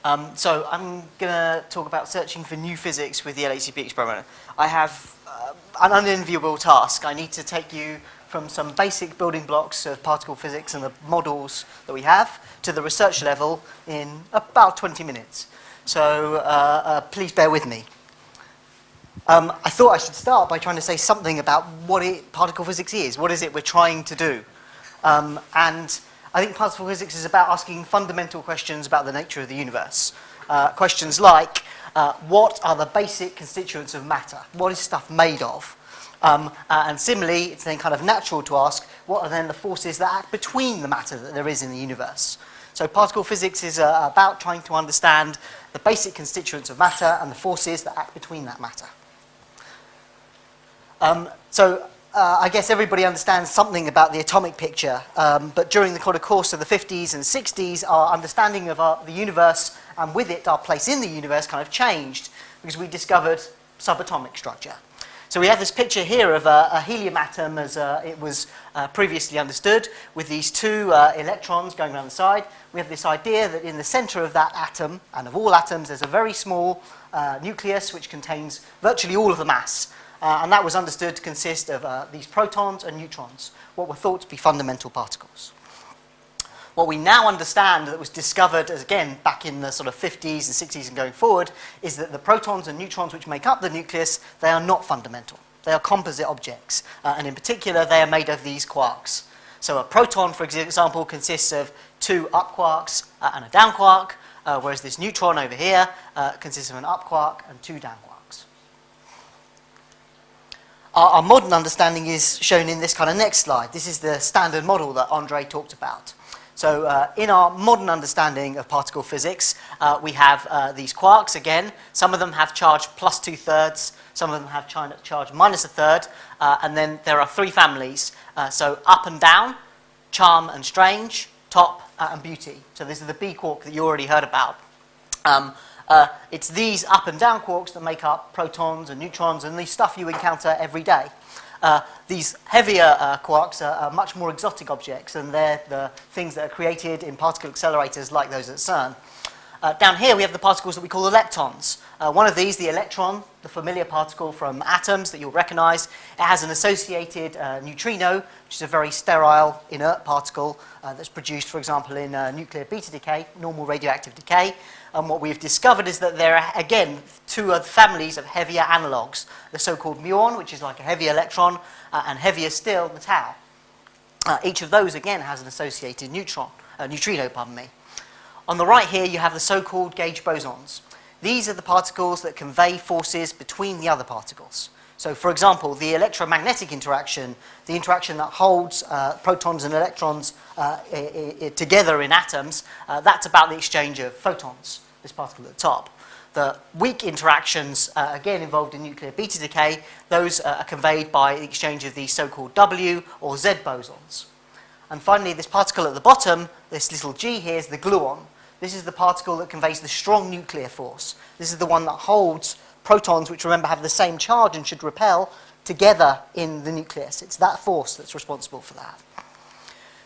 So I'm going to talk about searching for new physics with the LHCb experiment. I have an unenviable task. I need to take you from some basic building blocks of particle physics and the models that we have to the research level in about 20 minutes. So please bear with me. I thought I should start by trying to say something about what particle physics is. What is it we're trying to do? And I think particle physics is about asking fundamental questions about the nature of the universe. Questions like, what are the basic constituents of matter? What is stuff made of? And similarly, it's then kind of natural to ask, what are then the forces that act between the matter that there is in the universe? So particle physics is about trying to understand the basic constituents of matter and the forces that act between that matter. I guess everybody understands something about the atomic picture, but during the course of the 50s and 60s, our understanding of the universe, and with it our place in the universe, kind of changed because we discovered subatomic structure. So we have this picture here of a helium atom as it was previously understood, with these two electrons going around the side. We have this idea that in the center of that atom, and of all atoms, there's a very small nucleus which contains virtually all of the mass. And that was understood to consist of these protons and neutrons, what were thought to be fundamental particles. What we now understand that was discovered, again, back in the sort of 50s and 60s and going forward, is that the protons and neutrons which make up the nucleus, they are not fundamental. They are composite objects, and in particular, they are made of these quarks. So a proton, for example, consists of two up quarks and a down quark, whereas this neutron over here consists of an up quark and two down quarks. Our modern understanding is shown in this kind of next slide. This is the standard model that Andre talked about. So in our modern understanding of particle physics, we have these quarks again. Some of them have charge plus 2/3, some of them have charge minus 1/3, and then there are three families. So up and down, charm and strange, top and beauty. So this is the B quark that you already heard about. It's these up and down quarks that make up protons and neutrons and the stuff you encounter every day. These heavier quarks are much more exotic objects, and they're the things that are created in particle accelerators like those at CERN. Down here we have the particles that we call leptons. One of these, the electron, the familiar particle from atoms that you'll recognize, it has an associated neutrino, which is a very sterile, inert particle that's produced, for example, in nuclear beta decay, normal radioactive decay. And what we've discovered is that there are, again, two other families of heavier analogues, the so-called muon, which is like a heavy electron, and heavier still, the tau. Each of those, again, has an associated neutrino. On the right here, you have the so-called gauge bosons. These are the particles that convey forces between the other particles. So, for example, the electromagnetic interaction, the interaction that holds protons and electrons together in atoms, that's about the exchange of photons, this particle at the top. The weak interactions, again involved in nuclear beta decay, those are conveyed by the exchange of these so-called W or Z bosons. And finally, this particle at the bottom, this little G here, is the gluon. This is the particle that conveys the strong nuclear force. This is the one that holds protons, which, remember, have the same charge and should repel, together in the nucleus. It's that force that's responsible for that.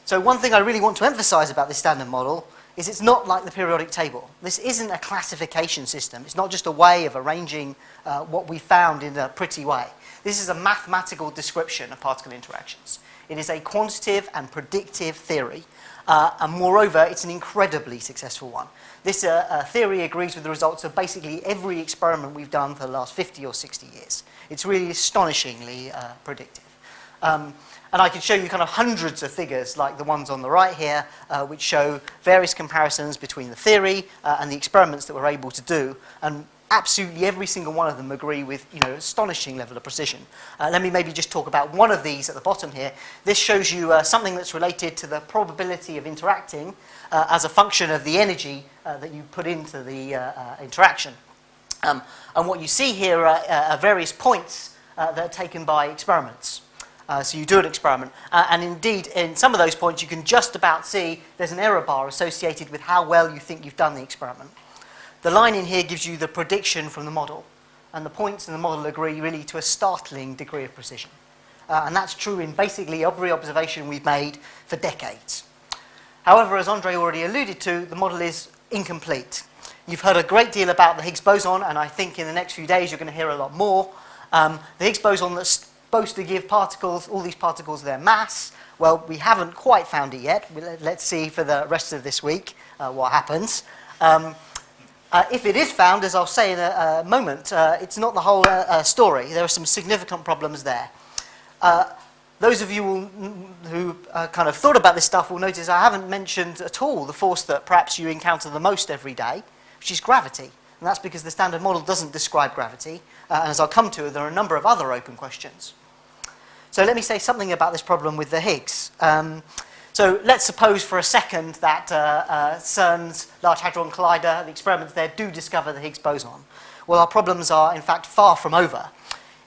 So one thing I really want to emphasize about this standard model is it's not like the periodic table. This isn't a classification system. It's not just a way of arranging what we found in a pretty way. This is a mathematical description of particle interactions. It is a quantitative and predictive theory, and moreover, it's an incredibly successful one. This theory agrees with the results of basically every experiment we've done for the last 50 or 60 years. It's really astonishingly predictive. And I could show you kind of hundreds of figures like the ones on the right here, which show various comparisons between the theory and the experiments that we're able to do. And absolutely every single one of them agree with, astonishing level of precision. Let me maybe just talk about one of these at the bottom here. This shows you something that's related to the probability of interacting as a function of the energy that you put into the interaction. And what you see here are various points that are taken by experiments. So you do an experiment, and indeed, in some of those points, you can just about see there's an error bar associated with how well you think you've done the experiment. The line in here gives you the prediction from the model, and the points in the model agree really to a startling degree of precision. And that's true in basically every observation we've made for decades. However, as Andre already alluded to, the model is incomplete. You've heard a great deal about the Higgs boson, and I think in the next few days you're going to hear a lot more. The Higgs boson that's supposed to give particles, all these particles, their mass. Well, we haven't quite found it yet. Let's see for the rest of this week what happens. If it is found, as I'll say in a moment, it's not the whole story. There are some significant problems there. Those of you who kind of thought about this stuff will notice I haven't mentioned at all the force that perhaps you encounter the most every day, which is gravity. And that's because the standard model doesn't describe gravity. And as I'll come to, there are a number of other open questions. So let me say something about this problem with the Higgs. So let's suppose for a second that CERN's Large Hadron Collider, the experiments there, do discover the Higgs boson. Well, our problems are, in fact, far from over.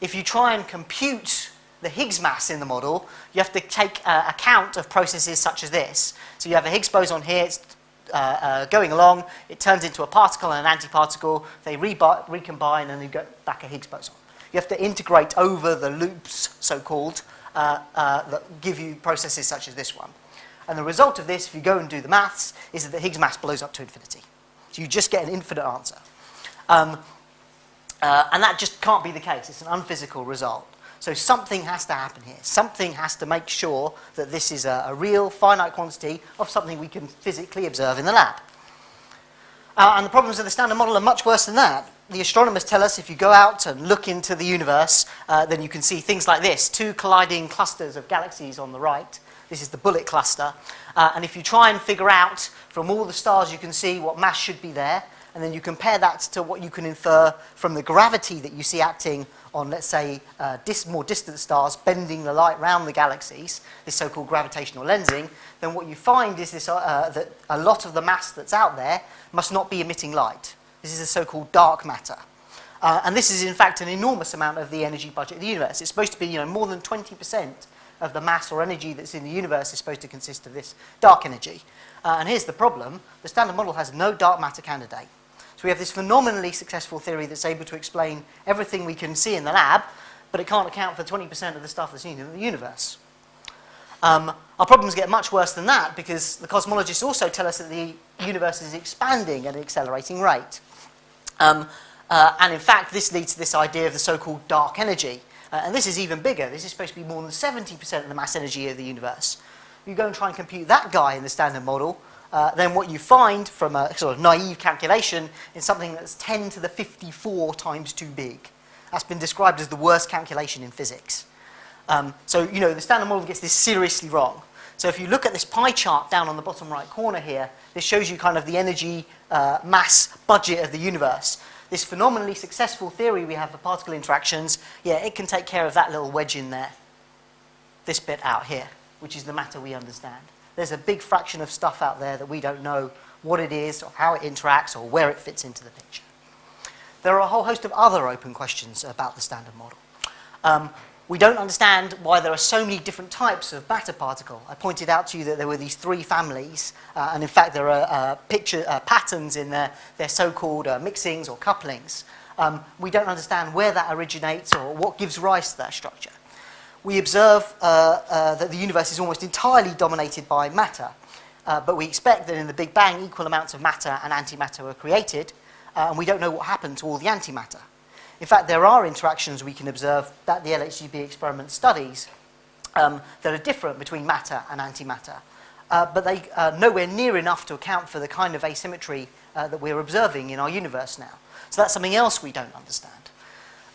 If you try and compute the Higgs mass in the model, you have to take account of processes such as this. So you have a Higgs boson here, it's going along, it turns into a particle and an antiparticle, they recombine and you get back a Higgs boson. You have to integrate over the loops, so-called, that give you processes such as this one. And the result of this, if you go and do the maths, is that the Higgs mass blows up to infinity. So you just get an infinite answer. And that just can't be the case. It's an unphysical result. So something has to happen here. Something has to make sure that this is a real finite quantity of something we can physically observe in the lab. And the problems of the standard model are much worse than that. The astronomers tell us if you go out and look into the universe, then you can see things like this. 2 colliding clusters of galaxies on the right. This is the bullet cluster. And if you try and figure out from all the stars you can see what mass should be there, and then you compare that to what you can infer from the gravity that you see acting on, let's say, more distant stars bending the light around the galaxies, this so-called gravitational lensing, then what you find is this, that a lot of the mass that's out there must not be emitting light. This is a so-called dark matter. And this is, in fact, an enormous amount of the energy budget of the universe. It's supposed to be, more than 20% of the mass or energy that's in the universe is supposed to consist of this dark energy. And here's the problem. The standard model has no dark matter candidate. So we have this phenomenally successful theory that's able to explain everything we can see in the lab, but it can't account for 20% of the stuff that's seen in the universe. Our problems get much worse than that because the cosmologists also tell us that the universe is expanding at an accelerating rate. And in fact, this leads to this idea of the so-called dark energy. And this is even bigger. This is supposed to be more than 70% of the mass energy of the universe. You go and try and compute that guy in the standard model, then what you find from a sort of naive calculation is something that's 10 to the 54 times too big. That's been described as the worst calculation in physics. So, the standard model gets this seriously wrong. So if you look at this pie chart down on the bottom right corner here, this shows you kind of the energy mass budget of the universe. This phenomenally successful theory we have for particle interactions, it can take care of that little wedge in there. This bit out here, which is the matter we understand. There's a big fraction of stuff out there that we don't know what it is or how it interacts or where it fits into the picture. There are a whole host of other open questions about the standard model. We don't understand why there are so many different types of matter particle. I pointed out to you that there were these 3 families, and in fact there are patterns in their so-called mixings or couplings. We don't understand where that originates or what gives rise to that structure. We observe that the universe is almost entirely dominated by matter, but we expect that in the Big Bang equal amounts of matter and antimatter were created, and we don't know what happened to all the antimatter. In fact, there are interactions we can observe that the LHCb experiment studies that are different between matter and antimatter, but they are nowhere near enough to account for the kind of asymmetry that we're observing in our universe now. So that's something else we don't understand.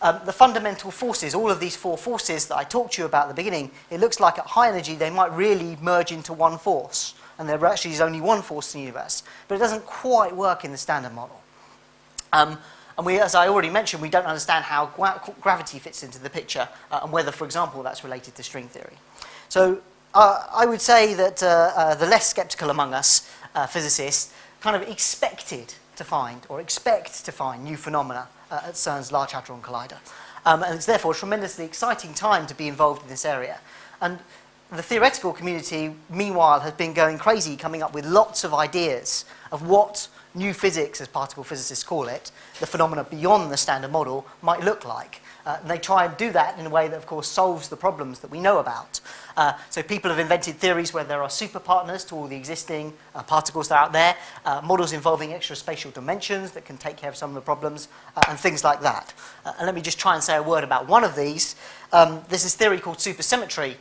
The fundamental forces, all of these 4 forces that I talked to you about at the beginning, it looks like at high energy they might really merge into one force, and there actually is only one force in the universe, but it doesn't quite work in the standard model. And we, as I already mentioned, we don't understand how gravity fits into the picture and whether, for example, that's related to string theory. So I would say that the less skeptical among us, physicists, kind of expect to find new phenomena at CERN's Large Hadron Collider. And it's therefore a tremendously exciting time to be involved in this area. And the theoretical community, meanwhile, has been going crazy, coming up with lots of ideas of what new physics, as particle physicists call it, the phenomena beyond the standard model, might look like. And they try and do that in a way that, of course, solves the problems that we know about. So people have invented theories where there are superpartners to all the existing particles that are out there, models involving extra spatial dimensions that can take care of some of the problems, and things like that. And let me just try and say a word about one of these. There's this theory called supersymmetry,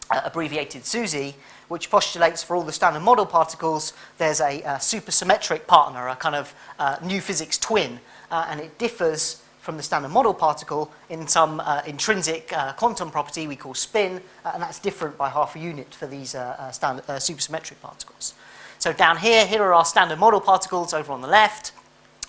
abbreviated SUSY, which postulates for all the standard model particles there's a supersymmetric partner, a kind of new physics twin, and it differs from the standard model particle in some intrinsic quantum property we call spin, and that's different by half a unit for these supersymmetric particles. So down here are our standard model particles over on the left,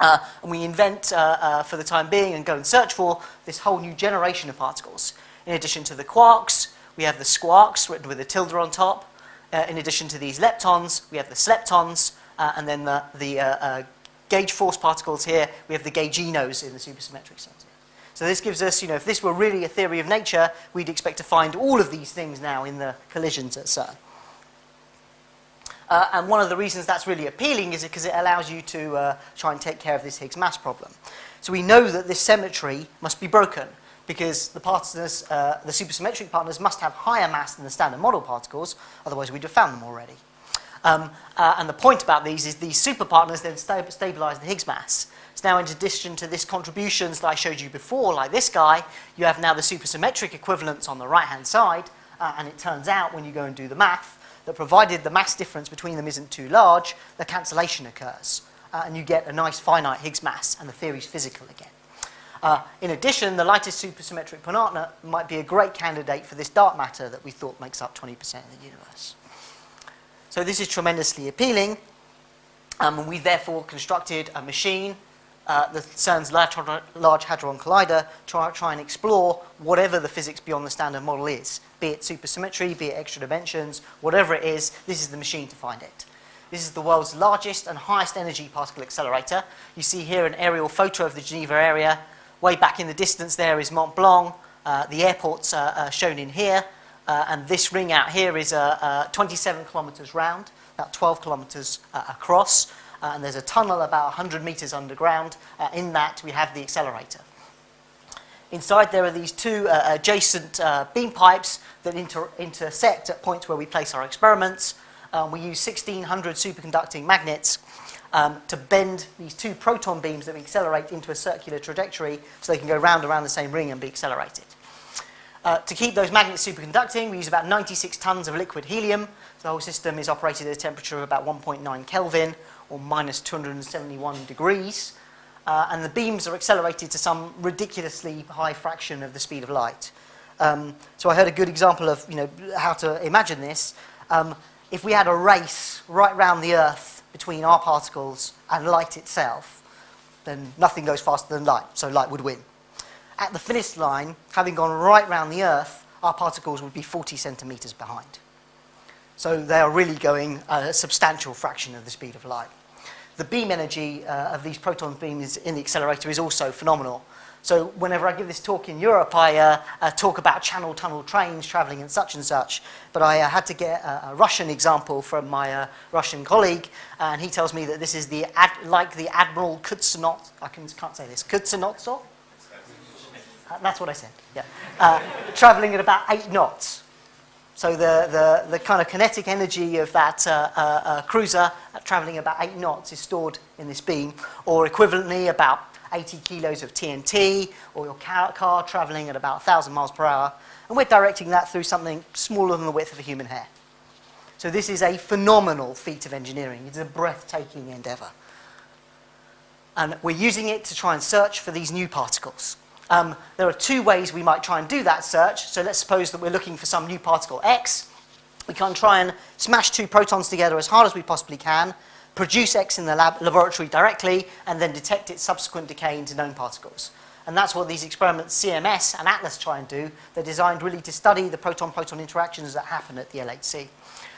and we invent, for the time being, and go and search for this whole new generation of particles. In addition to the quarks, we have the squarks, written with a tilde on top. In addition to these leptons, we have the sleptons, and then the gauge force particles here, we have the gauginos in the supersymmetric sense. So this gives us, if this were really a theory of nature, we'd expect to find all of these things now in the collisions at CERN. And one of the reasons that's really appealing is because it allows you to try and take care of this Higgs mass problem. So we know that this symmetry must be broken, because the partners, the supersymmetric partners must have higher mass than the standard model particles, otherwise we'd have found them already. And the point about these is these superpartners then stabilize the Higgs mass. So now in addition to this contributions that I showed you before, like this guy, you have now the supersymmetric equivalents on the right-hand side, and it turns out when you go and do the math, that provided the mass difference between them isn't too large, the cancellation occurs, and you get a nice finite Higgs mass, and the theory's physical again. In addition, the lightest supersymmetric partner might be a great candidate for this dark matter that we thought makes up 20% of the universe. So this is tremendously appealing, and we therefore constructed a machine, the CERN's Large Hadron Collider, to try and explore whatever the physics beyond the standard model is, be it supersymmetry, be it extra dimensions, whatever it is, this is the machine to find it. This is the world's largest and highest energy particle accelerator. You see here an aerial photo of the Geneva area. Way back in the distance there is Mont Blanc. The airport's shown in here. And this ring out here is 27 kilometers round, about 12 kilometers across. And there's a tunnel about 100 meters underground. In that, we have the accelerator. Inside there are these two adjacent beam pipes that intersect at points where we place our experiments. We use 1,600 superconducting magnets to bend these two proton beams that we accelerate into a circular trajectory so they can go round around the same ring and be accelerated. To keep those magnets superconducting, we use about 96 tons of liquid helium. So the whole system is operated at a temperature of about 1.9 Kelvin, or minus 271 degrees. And the beams are accelerated to some ridiculously high fraction of the speed of light. So I heard a good example of how to imagine this. If we had a race right round the Earth between our particles and light itself, then nothing goes faster than light, so light would win. At the finish line, having gone right round the Earth, our particles would be 40 centimeters behind. So they are really going a substantial fraction of the speed of light. The beam energy of these proton beams in the accelerator is also phenomenal. So whenever I give this talk in Europe, I talk about channel tunnel trains traveling and such, but I had to get a Russian example from my Russian colleague, and he tells me that this is like the Admiral Kuznetsov, I can't say this, Kuznetsov? That's what I said, yeah. Traveling at about 8 knots. So the kind of kinetic energy of that cruiser traveling about 8 knots is stored in this beam, or equivalently about 80 kilos of TNT, or your car traveling at about 1,000 miles per hour, and we're directing that through something smaller than the width of a human hair. So this is a phenomenal feat of engineering. It's a breathtaking endeavor. And we're using it to try and search for these new particles. There are two ways we might try and do that search. So let's suppose that we're looking for some new particle X. We can try and smash two protons together as hard as we possibly can, produce X in the laboratory directly, and then detect its subsequent decay into known particles. And that's what these experiments CMS and Atlas try and do. They're designed really to study the proton-proton interactions that happen at the LHC.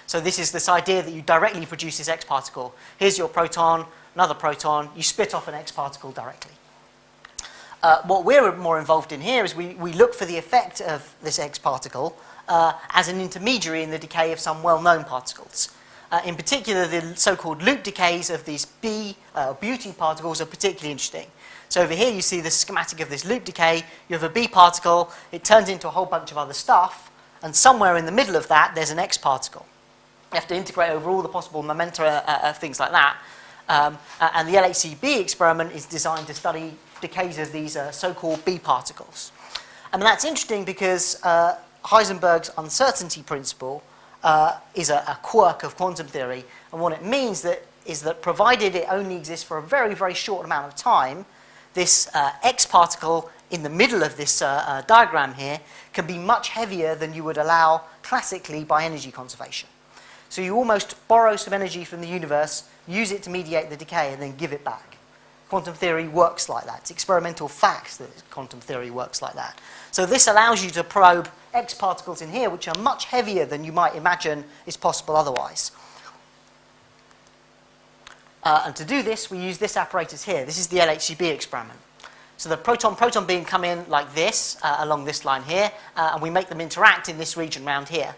So this is this idea that you directly produce this X particle. Here's your proton, another proton, you spit off an X particle directly. What we're more involved in here is we look for the effect of this X particle as an intermediary in the decay of some well-known particles. In particular, the so-called loop decays of these beauty particles are particularly interesting. So over here you see the schematic of this loop decay. You have a B particle, it turns into a whole bunch of other stuff, and somewhere in the middle of that there's an X particle. You have to integrate over all the possible momenta, things like that. And the LHCb experiment is designed to study decays of these so-called B particles. And that's interesting because Heisenberg's uncertainty principle is a quirk of quantum theory, and what it means is that provided it only exists for a very, very short amount of time, this X particle in the middle of this diagram here can be much heavier than you would allow classically by energy conservation. So you almost borrow some energy from the universe, use it to mediate the decay, and then give it back. Quantum theory works like that. It's experimental facts that quantum theory works like that. So this allows you to probe X particles in here, which are much heavier than you might imagine is possible otherwise. And to do this, we use this apparatus here. This is the LHCb experiment. So the proton-proton beam come in like this, along this line here, and we make them interact in this region around here.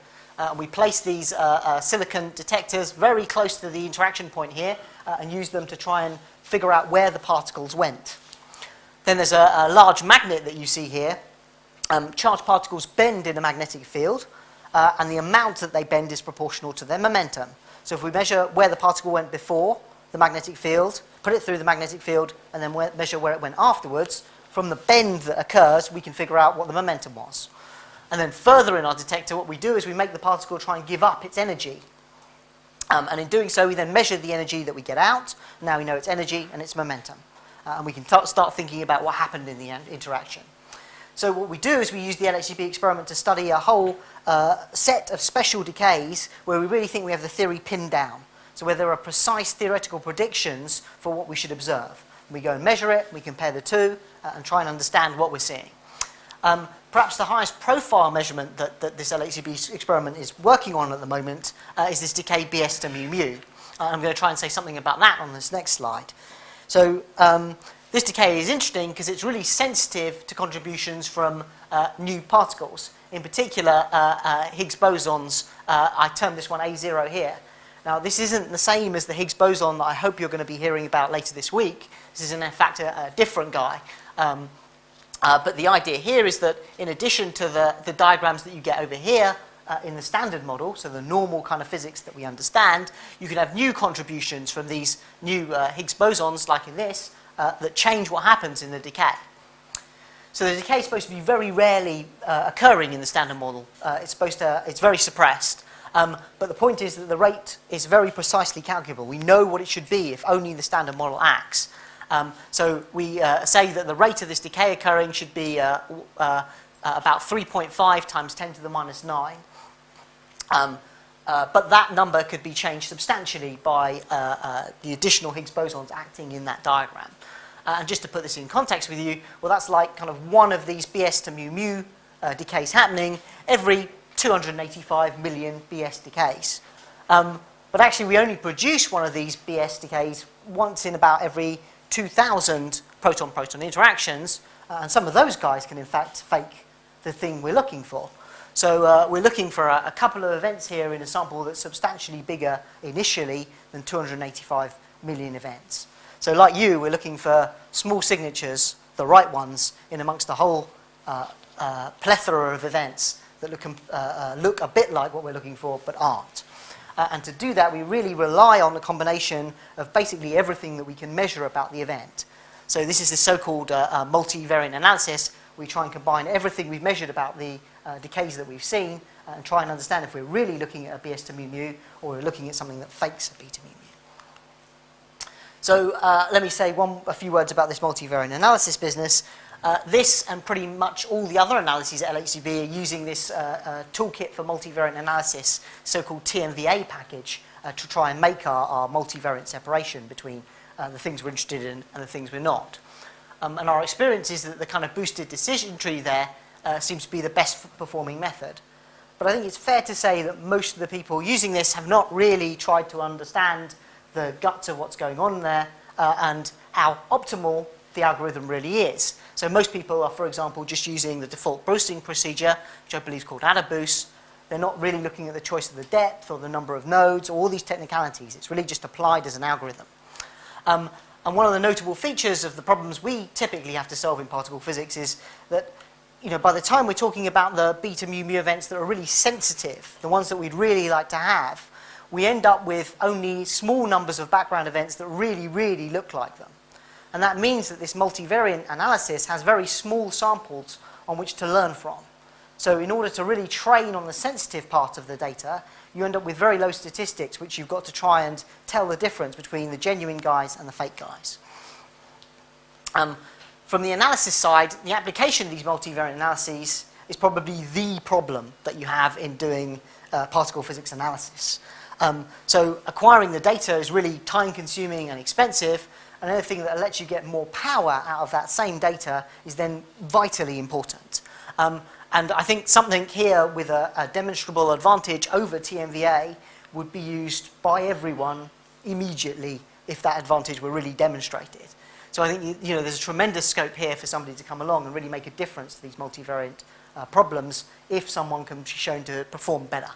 We place these silicon detectors very close to the interaction point here, and use them to try and figure out where the particles went. Then there's a large magnet that you see here. Charged particles bend in a magnetic field, and the amount that they bend is proportional to their momentum. So if we measure where the particle went before the magnetic field, put it through the magnetic field, and then measure where it went afterwards, from the bend that occurs, we can figure out what the momentum was. And then further in our detector, what we do is we make the particle try and give up its energy. And in doing so, we then measure the energy that we get out. Now we know its energy and its momentum. And we can start thinking about what happened in the interaction. So what we do is we use the LHCb experiment to study a whole set of special decays where we really think we have the theory pinned down. So where there are precise theoretical predictions for what we should observe. We go and measure it, we compare the two, and try and understand what we're seeing. Perhaps the highest profile measurement that this LHCb experiment is working on at the moment is this decay Bs to mu mu. I'm going to try and say something about that on this next slide. So this decay is interesting because it's really sensitive to contributions from new particles. In particular, Higgs bosons. I termed this one A0 here. Now, this isn't the same as the Higgs boson that I hope you're going to be hearing about later this week. This is, in fact, a different guy. But the idea here is that in addition to the diagrams that you get over here in the standard model, so the normal kind of physics that we understand, you can have new contributions from these new Higgs bosons, like in this, that change what happens in the decay. So the decay is supposed to be very rarely occurring in the standard model. It's very suppressed. But the point is that the rate is very precisely calculable. We know what it should be if only the standard model acts. So we say that the rate of this decay occurring should be about 3.5 times 10 to the minus 9. But that number could be changed substantially by the additional Higgs bosons acting in that diagram. And just to put this in context with you, well, that's like kind of one of these Bs to mu mu decays happening every 285 million Bs decays. But actually, we only produce one of these Bs decays once in about every 2,000 proton-proton interactions, and some of those guys can, in fact, fake the thing we're looking for. So we're looking for a couple of events here in a sample that's substantially bigger initially than 285 million events. So like you, we're looking for small signatures, the right ones, in amongst the whole plethora of events that look a bit like what we're looking for, but aren't. And to do that, we really rely on the combination of basically everything that we can measure about the event. So this is the so-called multivariate analysis. We try and combine everything we've measured about the decays that we've seen and try and understand if we're really looking at a Bs to mu mu or we're looking at something that fakes a B to mu mu. So let me say a few words about this multivariate analysis business. This and pretty much all the other analyses at LHCb are using this toolkit for multivariate analysis, so-called TMVA package, to try and make our multivariate separation between the things we're interested in and the things we're not. And our experience is that the kind of boosted decision tree there seems to be the best performing method. But I think it's fair to say that most of the people using this have not really tried to understand the guts of what's going on there and how optimal the algorithm really is. So most people are, for example, just using the default boosting procedure, which I believe is called AdaBoost, They're not really looking at the choice of the depth or the number of nodes or all these technicalities. It's really just applied as an algorithm. And one of the notable features of the problems we typically have to solve in particle physics is that, by the time we're talking about the beta mu mu events that are really sensitive, the ones that we'd really like to have, we end up with only small numbers of background events that really, really look like them. And that means that this multivariate analysis has very small samples on which to learn from. So in order to really train on the sensitive part of the data, you end up with very low statistics, which you've got to try and tell the difference between the genuine guys and the fake guys. From the analysis side, the application of these multivariate analyses is probably the problem that you have in doing particle physics analysis. So acquiring the data is really time-consuming and expensive, and anything that lets you get more power out of that same data is then vitally important. And I think something here with a demonstrable advantage over TMVA would be used by everyone immediately if that advantage were really demonstrated. So I think there's a tremendous scope here for somebody to come along and really make a difference to these multivariate problems if someone can be shown to perform better.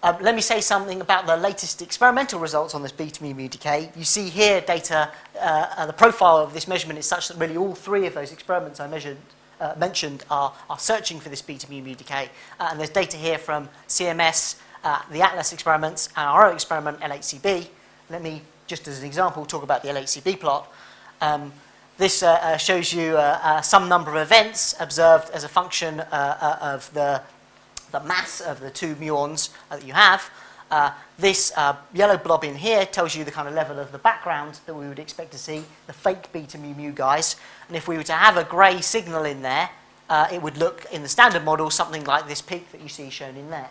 Let me say something about the latest experimental results on this beta mu mu decay. You see here data, the profile of this measurement is such that really all three of those experiments I mentioned are searching for this beta mu mu decay. And there's data here from CMS, the Atlas experiments, and our own experiment, LHCb. Let me, just as an example, talk about the LHCb plot. This shows you some number of events observed as a function of the mass of the two muons that you have. This yellow blob in here tells you the kind of level of the background that we would expect to see, the fake beta mu mu guys. And if we were to have a grey signal in there, it would look, in the standard model, something like this peak that you see shown in there.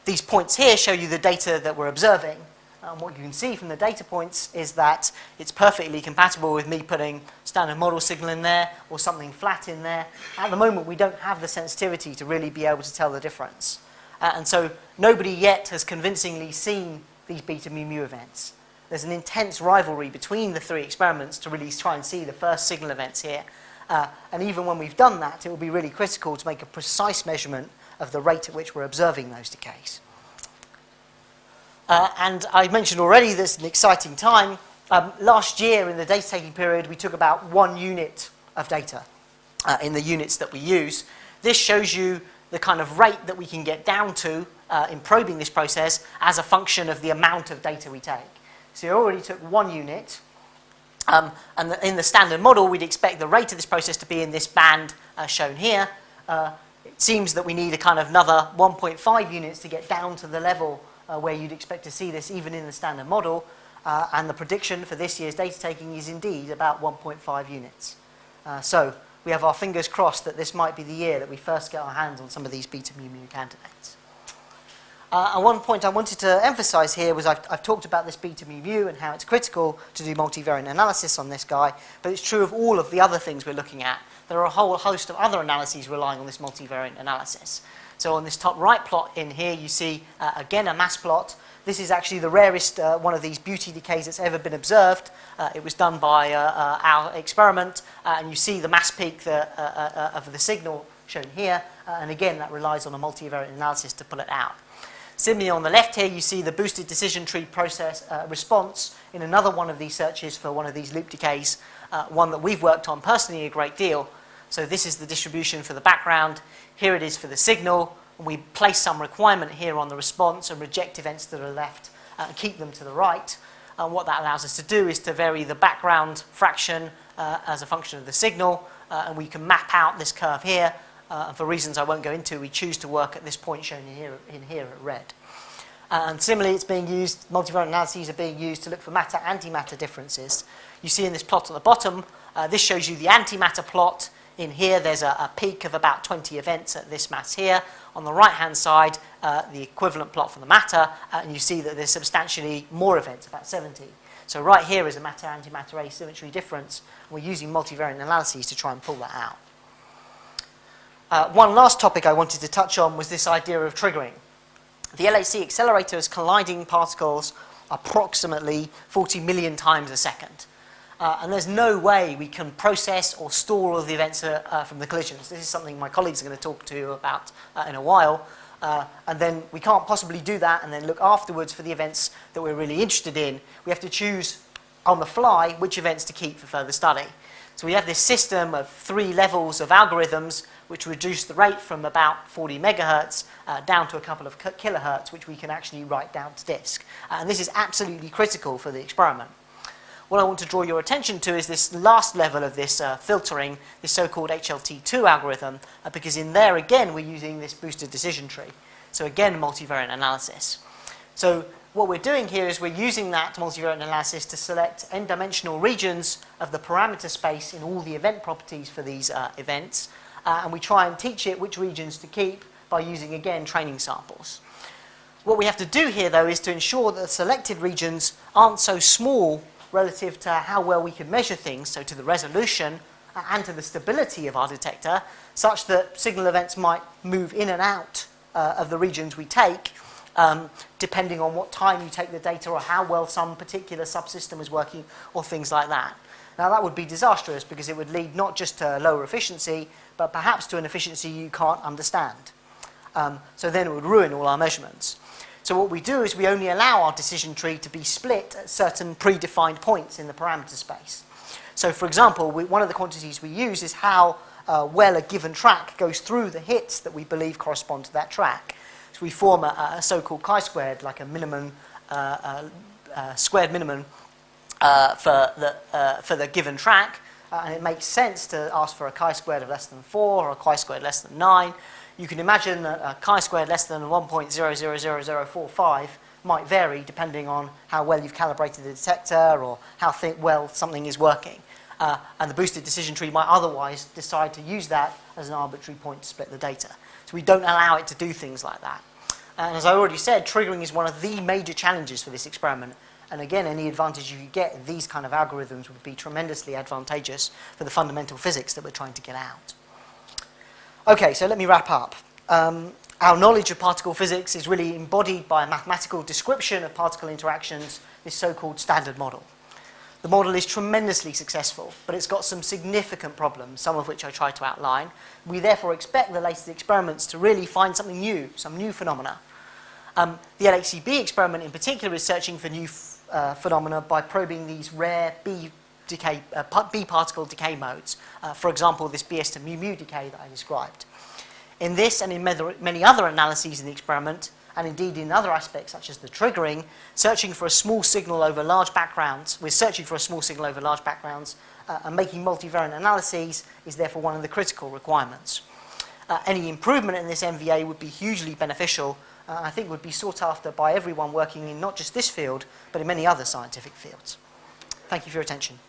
These points here show you the data that we're observing. And what you can see from the data points is that it's perfectly compatible with me putting standard model signal in there or something flat in there. At the moment, we don't have the sensitivity to really be able to tell the difference. And so nobody yet has convincingly seen these beta mu mu events. There's an intense rivalry between the three experiments to really try and see the first signal events here. And even when we've done that, it will be really critical to make a precise measurement of the rate at which we're observing those decays. And I mentioned already this is an exciting time. Last year in the data taking period, we took about 1 unit of data in the units that we use. This shows you the kind of rate that we can get down to in probing this process as a function of the amount of data we take. So you already took 1 unit. And in the standard model, we'd expect the rate of this process to be in this band shown here. It seems that we need a kind of another 1.5 units to get down to the level where you'd expect to see this even in the standard model. And the prediction for this year's data taking is indeed about 1.5 units. So we have our fingers crossed that this might be the year that we first get our hands on some of these beta mu mu candidates. And one point I wanted to emphasize here was I've talked about this beta mu mu and how it's critical to do multivariate analysis on this guy, but it's true of all of the other things we're looking at. There are a whole host of other analyses relying on this multivariate analysis. So on this top right plot in here, you see, again, a mass plot. This is actually the rarest one of these beauty decays that's ever been observed. It was done by our experiment, and you see the mass peak of the signal shown here. And again, that relies on a multivariate analysis to pull it out. Similarly, on the left here, you see the boosted decision tree process response in another one of these searches for one of these loop decays, one that we've worked on personally a great deal. So this is the distribution for the background. Here it is for the signal. And we place some requirement here on the response and reject events that are left and keep them to the right. And what that allows us to do is to vary the background fraction as a function of the signal. And we can map out this curve here. And for reasons I won't go into, we choose to work at this point shown in here at red. And similarly, it's being used, multivariate analyses are being used to look for matter-antimatter differences. You see in this plot at the bottom, this shows you the antimatter plot. In here, there's a peak of about 20 events at this mass here. On the right-hand side, the equivalent plot for the matter, and you see that there's substantially more events, about 70. So right here is a matter-antimatter asymmetry difference. We're using multivariate analyses to try and pull that out. One last topic I wanted to touch on was this idea of triggering. The LHC accelerator is colliding particles approximately 40 million times a second. And there's no way we can process or store all of the events from the collisions. This is something my colleagues are going to talk to you about in a while. And then we can't possibly do that and then look afterwards for the events that we're really interested in. We have to choose on the fly which events to keep for further study. So we have this system of 3 levels of algorithms which reduce the rate from about 40 megahertz down to a couple of kilohertz, which we can actually write down to disk. And this is absolutely critical for the experiment. What I want to draw your attention to is this last level of this filtering, this so-called HLT2 algorithm, because in there again we're using this boosted decision tree. So again, multivariate analysis. So what we're doing here is we're using that multivariate analysis to select n-dimensional regions of the parameter space in all the event properties for these events, and we try and teach it which regions to keep by using, again, training samples. What we have to do here, though, is to ensure that the selected regions aren't so small relative to how well we can measure things, so to the resolution and to the stability of our detector, such that signal events might move in and out of the regions we take, depending on what time you take the data or how well some particular subsystem is working or things like that. Now that would be disastrous because it would lead not just to lower efficiency, but perhaps to an efficiency you can't understand. So then it would ruin all our measurements. So what we do is we only allow our decision tree to be split at certain predefined points in the parameter space. So for example, one of the quantities we use is how well a given track goes through the hits that we believe correspond to that track. So we form a so-called chi-squared, like a minimum, squared minimum for the given track, and it makes sense to ask for a chi-squared of less than 4 or a chi-squared less than 9. You can imagine that a chi-squared less than 1.000045 might vary depending on how well you've calibrated the detector or how well something is working. And the boosted decision tree might otherwise decide to use that as an arbitrary point to split the data. So we don't allow it to do things like that. And as I already said, triggering is one of the major challenges for this experiment. And again, any advantage you could get in these kind of algorithms would be tremendously advantageous for the fundamental physics that we're trying to get out. Okay, so let me wrap up. Our knowledge of particle physics is really embodied by a mathematical description of particle interactions, this so-called standard model. The model is tremendously successful, but it's got some significant problems, some of which I try to outline. We therefore expect the latest experiments to really find something new, some new phenomena. The LHCb experiment in particular is searching for new phenomena by probing these rare B particle decay modes. For example, this BS to mu mu decay that I described. In this and in many other analyses in the experiment, and indeed in other aspects such as the triggering, searching for a small signal over large backgrounds, we're searching for a small signal over large backgrounds, and making multivariate analyses is therefore one of the critical requirements. Any improvement in this MVA would be hugely beneficial, I think would be sought after by everyone working in not just this field, but in many other scientific fields. Thank you for your attention.